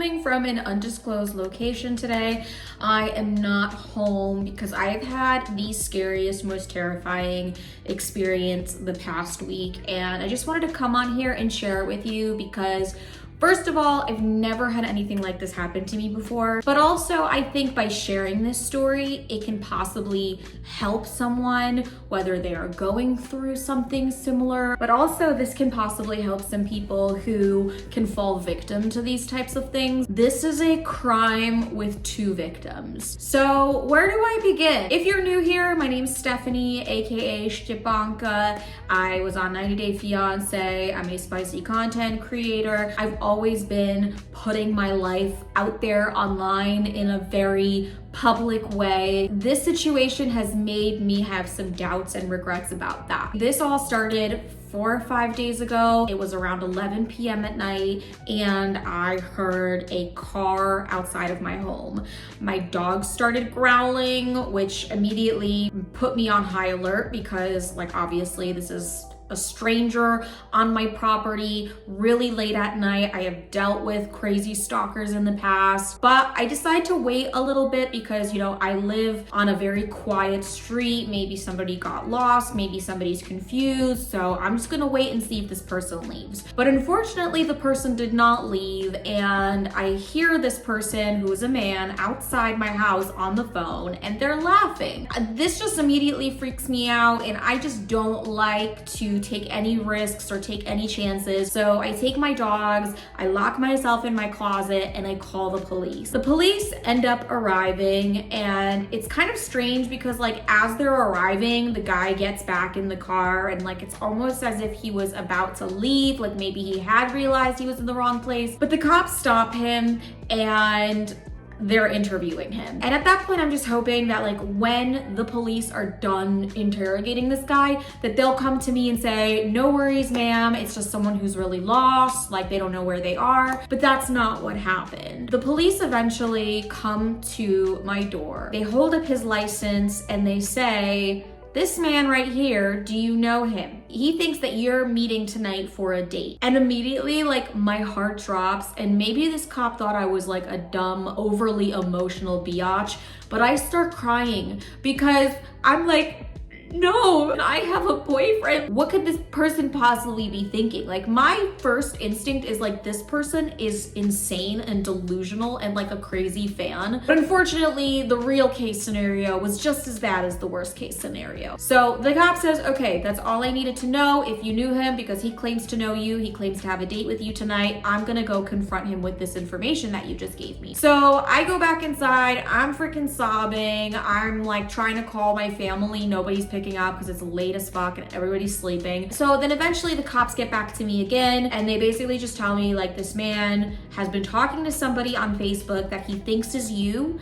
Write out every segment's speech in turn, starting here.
coming from an undisclosed location today. I am not home because I have had the scariest, most terrifying experience the past week, and I just wanted to come on here and share it with you because first of all, I've never had anything like this happen to me before, but also I think by sharing this story, it can possibly help someone, whether they are going through something similar, but also this can possibly help some people who can fall victim to these types of things. This is a crime with two victims. So where do I begin? If you're new here, my name's Stephanie, aka Stepanka. I was on 90 Day Fiance. I'm a spicy content creator. I've always been putting my life out there online in a very public way. This situation has made me have some doubts and regrets about that. This all started 4 or 5 days ago. It was around 11 p.m. at night and I heard a car outside of my home. My dog started growling, which immediately put me on high alert because, like, obviously this is a stranger on my property really late at night. I have dealt with crazy stalkers in the past, but I decided to wait a little bit because, you know, I live on a very quiet street. Maybe somebody got lost, maybe somebody's confused. So I'm just gonna wait and see if this person leaves. But unfortunately, the person did not leave, and I hear this person, who is a man, outside my house on the phone, and they're laughing. This just immediately freaks me out, and I just don't like to take any risks or take any chances. So I take my dogs, I lock myself in my closet, and I call the police. The police end up arriving, and it's kind of strange because, like, as they're arriving, the guy gets back in the car, and like it's almost as if he was about to leave, like maybe he had realized he was in the wrong place. But the cops stop him and they're interviewing him. And at that point, I'm just hoping that, like, when the police are done interrogating this guy, that they'll come to me and say, no worries, ma'am, it's just someone who's really lost, like they don't know where they are. But that's not what happened. The police eventually come to my door. They hold up his license and they say, this man right here, do you know him? He thinks that you're meeting tonight for a date. And immediately, like, my heart drops, and maybe this cop thought I was like a dumb, overly emotional biatch, but I start crying because I'm like, no, I have a boyfriend. What could this person possibly be thinking? Like, my first instinct is like, this person is insane and delusional and like a crazy fan. But unfortunately, the real case scenario was just as bad as the worst case scenario. So the cop says, okay, that's all I needed to know. If you knew him, because he claims to know you, he claims to have a date with you tonight, I'm gonna go confront him with this information that you just gave me. So I go back inside, I'm freaking sobbing. I'm like trying to call my family. Nobody's picking up because it's late as fuck and everybody's sleeping. So then eventually the cops get back to me again, and they basically just tell me, like, this man has been talking to somebody on Facebook that he thinks is you,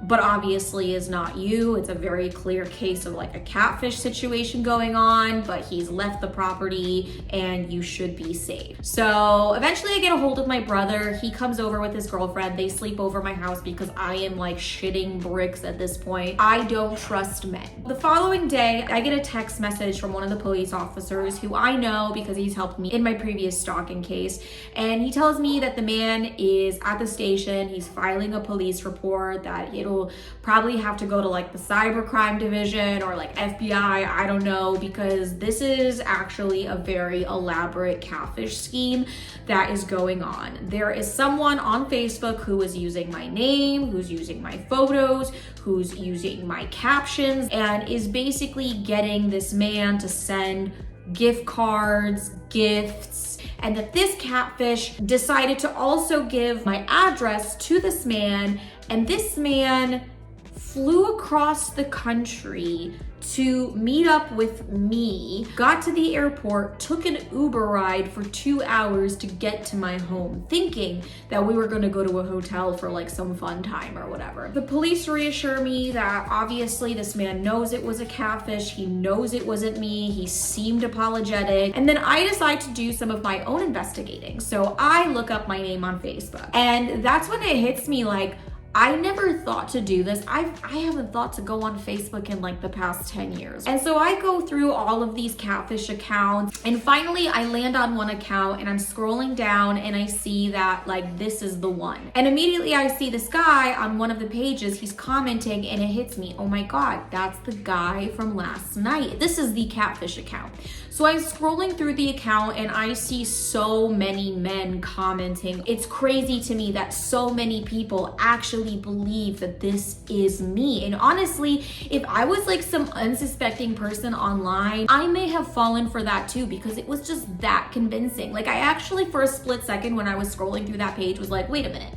but obviously is not you. It's a very clear case of like a catfish situation going on, but he's left the property and you should be safe. So eventually I get a hold of my brother. He comes over with his girlfriend. They sleep over my house because I am like shitting bricks at this point. I don't trust men. The following day, I get a text message from one of the police officers who I know because he's helped me in my previous stalking case. And he tells me that the man is at the station. He's filing a police report, that it'll probably have to go to like the cybercrime division or like FBI, I don't know, because this is actually a very elaborate catfish scheme that is going on. There is someone on Facebook who is using my name, who's using my photos, who's using my captions, and is basically getting this man to send gift cards, gifts, and that this catfish decided to also give my address to this man, and this man flew across the country to meet up with me, got to the airport, took an Uber ride for 2 hours to get to my home, thinking that we were gonna go to a hotel for like some fun time or whatever. The police reassure me that obviously this man knows it was a catfish, he knows it wasn't me, he seemed apologetic, and then I decide to do some of my own investigating. So I look up my name on Facebook, and that's when it hits me like, I never thought to do this. I haven't thought to go on Facebook in like the past 10 years. And so I go through all of these catfish accounts, and finally I land on one account, and I'm scrolling down and I see that like this is the one. And immediately I see this guy on one of the pages, he's commenting, and it hits me. Oh my God, that's the guy from last night. This is the catfish account. So I'm scrolling through the account and I see so many men commenting. It's crazy to me that so many people actually believe that this is me. And honestly, if I was like some unsuspecting person online, I may have fallen for that too, because it was just that convincing. Like I actually for a split second when I was scrolling through that page was like, wait a minute,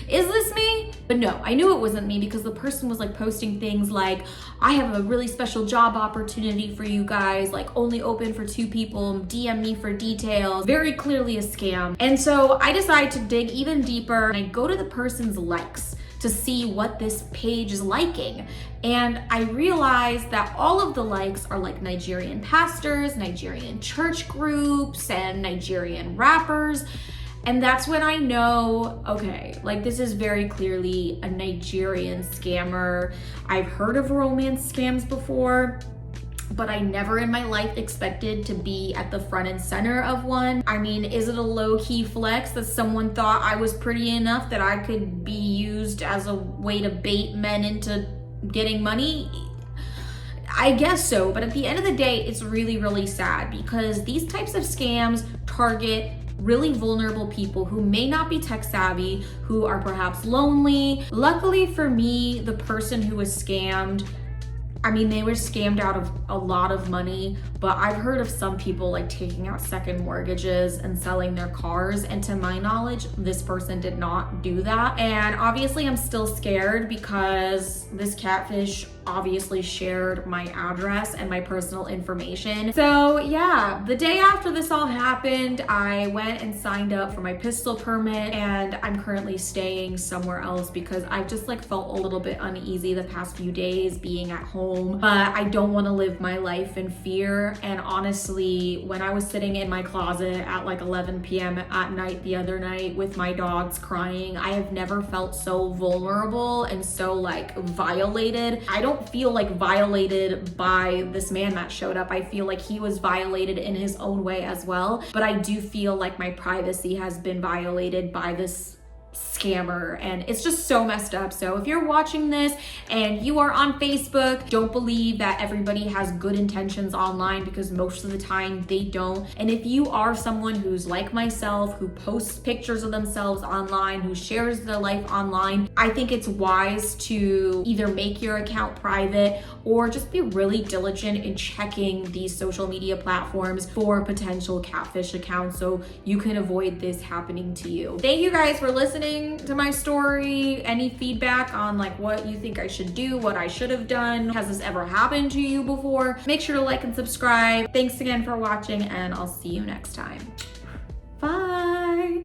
is this me? But no, I knew it wasn't me, because the person was like posting things like, I have a really special job opportunity for you guys, like only open for 2 people, DM me for details. Very clearly a scam. And so I decided to dig even deeper, and I go to the person's likes to see what this page is liking. And I realized that all of the likes are like Nigerian pastors, Nigerian church groups, and Nigerian rappers. And that's when I know, okay, like this is very clearly a Nigerian scammer. I've heard of romance scams before, but I never in my life expected to be at the front and center of one. I mean, is it a low-key flex that someone thought I was pretty enough that I could be used as a way to bait men into getting money? I guess so, but at the end of the day, it's really, really sad, because these types of scams target really vulnerable people who may not be tech savvy, who are perhaps lonely. Luckily for me, the person who was scammed, I mean, they were scammed out of a lot of money, but I've heard of some people like taking out second mortgages and selling their cars. And to my knowledge, this person did not do that. And obviously I'm still scared, because this catfish obviously shared my address and my personal information. So yeah, the day after this all happened, I went and signed up for my pistol permit, and I'm currently staying somewhere else because I just like felt a little bit uneasy the past few days being at home, but I don't want to live my life in fear. And honestly, when I was sitting in my closet at like 11 p.m. at night the other night with my dogs crying, I have never felt so vulnerable and so like violated. I don't feel like violated by this man that showed up. I feel like he was violated in his own way as well, but I do feel like my privacy has been violated by this scammer, and it's just so messed up. So if you're watching this and you are on Facebook, don't believe that everybody has good intentions online, because most of the time they don't. And if you are someone who's like myself, who posts pictures of themselves online, who shares their life online, I think it's wise to either make your account private or just be really diligent in checking these social media platforms for potential catfish accounts so you can avoid this happening to you. Thank you guys for listening to my story. Any feedback on like what you think I should do, what I should have done? Has this ever happened to you before? Make sure to like and subscribe. Thanks again for watching, and I'll see you next time. Bye.